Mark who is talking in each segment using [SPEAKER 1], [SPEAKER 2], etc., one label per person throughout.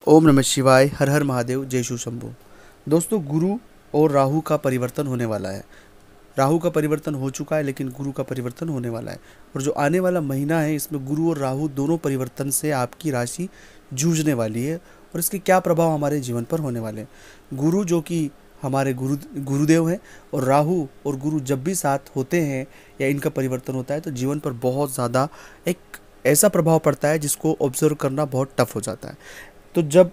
[SPEAKER 1] ओम नमः शिवाय, हर हर महादेव, जय शिव शंभो। दोस्तों, गुरु और राहु का परिवर्तन होने वाला है। राहु का परिवर्तन हो चुका है, लेकिन गुरु का परिवर्तन होने वाला है। और जो आने वाला महीना है, इसमें गुरु और राहु दोनों परिवर्तन से आपकी राशि जूझने वाली है। और इसके क्या प्रभाव हमारे जीवन पर होने वाले हैं। गुरु जो कि हमारे गुरुदेव हैं, और राहु और गुरु जब भी साथ होते हैं या इनका परिवर्तन होता है, तो जीवन पर बहुत ज़्यादा एक ऐसा प्रभाव पड़ता है जिसको ऑब्जर्व करना बहुत टफ हो जाता है। तो जब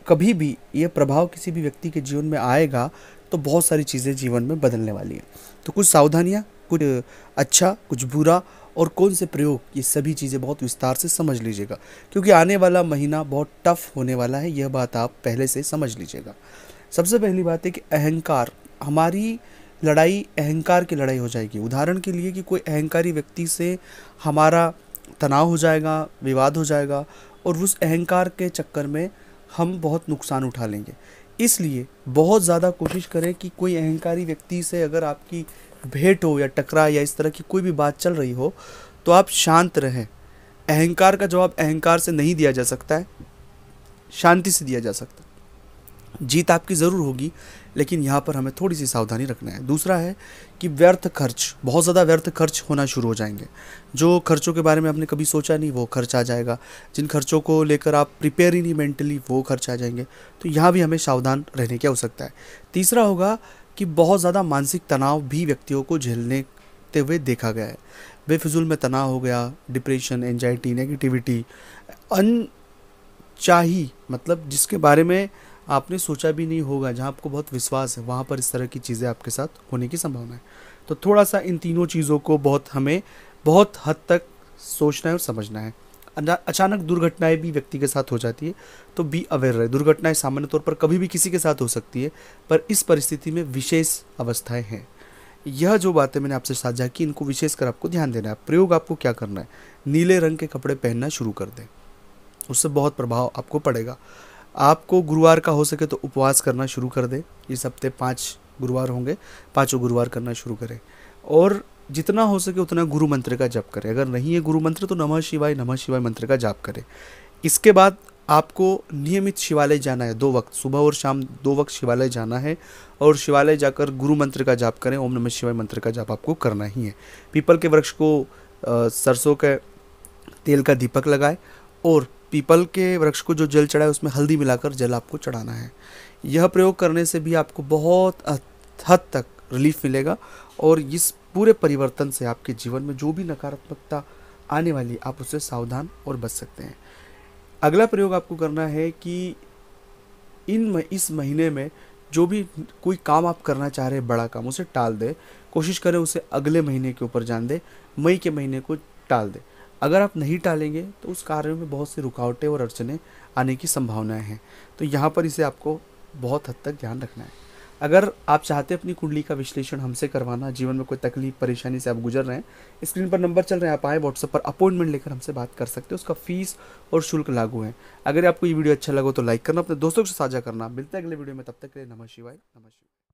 [SPEAKER 1] कभी भी ये प्रभाव किसी भी व्यक्ति के जीवन में आएगा, तो बहुत सारी चीज़ें जीवन में बदलने वाली हैं। तो कुछ सावधानियाँ, कुछ अच्छा, कुछ बुरा और कौन से प्रयोग, ये सभी चीज़ें बहुत विस्तार से समझ लीजिएगा, क्योंकि आने वाला महीना बहुत टफ होने वाला है। यह बात आप पहले से समझ लीजिएगा। सबसे पहली बात है कि अहंकार, हमारी लड़ाई अहंकार की लड़ाई हो जाएगी। उदाहरण के लिए कि कोई अहंकारी व्यक्ति से हमारा तनाव हो जाएगा, विवाद हो जाएगा, और उस अहंकार के चक्कर में हम बहुत नुकसान उठा लेंगे। इसलिए बहुत ज़्यादा कोशिश करें कि कोई अहंकारी व्यक्ति से अगर आपकी भेंट हो या टकराव या इस तरह की कोई भी बात चल रही हो, तो आप शांत रहें। अहंकार का जवाब अहंकार से नहीं दिया जा सकता है, शांति से दिया जा सकता है। जीत आपकी ज़रूर होगी, लेकिन यहाँ पर हमें थोड़ी सी सावधानी रखना है। दूसरा है कि व्यर्थ खर्च, बहुत ज़्यादा व्यर्थ खर्च होना शुरू हो जाएंगे। जो खर्चों के बारे में आपने कभी सोचा नहीं, वो खर्च आ जाएगा। जिन खर्चों को लेकर आप प्रिपेयर ही नहीं मेंटली, वो खर्च आ जाएंगे। तो यहाँ भी हमें सावधान रहने की आवश्यकता है। तीसरा होगा कि बहुत ज़्यादा मानसिक तनाव भी व्यक्तियों को झेलने हुए देखा गया है। बेफिजूल में तनाव हो गया, डिप्रेशन, एंजाइटी, नेगेटिविटी, अनचाही, मतलब जिसके बारे में आपने सोचा भी नहीं होगा, जहाँ आपको बहुत विश्वास है, वहाँ पर इस तरह की चीज़ें आपके साथ होने की संभावना है। तो थोड़ा सा इन तीनों चीज़ों को हमें बहुत हद तक सोचना है और समझना है। अचानक दुर्घटनाएं भी व्यक्ति के साथ हो जाती है, तो बी अवेयर रहे। दुर्घटनाएं सामान्य तौर पर कभी भी किसी के साथ हो सकती है, पर इस परिस्थिति में विशेष अवस्थाएं हैं। यह जो बातें मैंने आपसे साझा की, इनको विशेषकर आपको ध्यान देना है। प्रयोग आपको क्या करना है, नीले रंग के कपड़े पहनना शुरू कर दें, उससे बहुत प्रभाव आपको पड़ेगा। आपको गुरुवार का हो सके तो उपवास करना शुरू कर दें। इस हफ्ते 5 गुरुवार होंगे, 5 गुरुवार करना शुरू करें। और जितना हो सके उतना गुरु मंत्र का जप करें। अगर नहीं है गुरु मंत्र, तो नमः शिवाय मंत्र का जाप करें। इसके बाद आपको नियमित शिवालय जाना है। 2 वक्त, सुबह और शाम 2 वक्त शिवालय जाना है, और शिवालय जाकर गुरु मंत्र का जाप करें। ओम नमः शिवाय मंत्र का जाप आपको करना ही है। पीपल के वृक्ष को सरसों के तेल का दीपक लगाए, और पीपल के वृक्ष को जो जल चढ़ाए उसमें हल्दी मिलाकर जल आपको चढ़ाना है। यह प्रयोग करने से भी आपको बहुत हद तक रिलीफ मिलेगा, और इस पूरे परिवर्तन से आपके जीवन में जो भी नकारात्मकता आने वाली, आप उससे सावधान और बच सकते हैं। अगला प्रयोग आपको करना है कि इस महीने में जो भी कोई काम आप करना चाह रहे हैं, बड़ा काम, उसे टाल दें। कोशिश करें उसे अगले महीने के ऊपर जान दें, मई के महीने को टाल दें। अगर आप नहीं टालेंगे तो उस कार्य में बहुत सी रुकावटें और अड़चनें आने की संभावनाएं हैं। तो यहाँ पर इसे आपको बहुत हद तक ध्यान रखना है। अगर आप चाहते हैं अपनी कुंडली का विश्लेषण हमसे करवाना, जीवन में कोई तकलीफ परेशानी से आप गुजर रहे हैं, स्क्रीन पर नंबर चल रहे हैं, आप आए व्हाट्सएप पर अपॉइंटमेंट लेकर हमसे बात कर सकते हैं। उसका फीस और शुल्क लागू है। अगर आपको ये वीडियो अच्छा लगा तो लाइक करना, अपने दोस्तों के साथ साझा करना। मिलते हैं अगले वीडियो में, तब तक के लिए नमः शिवाय।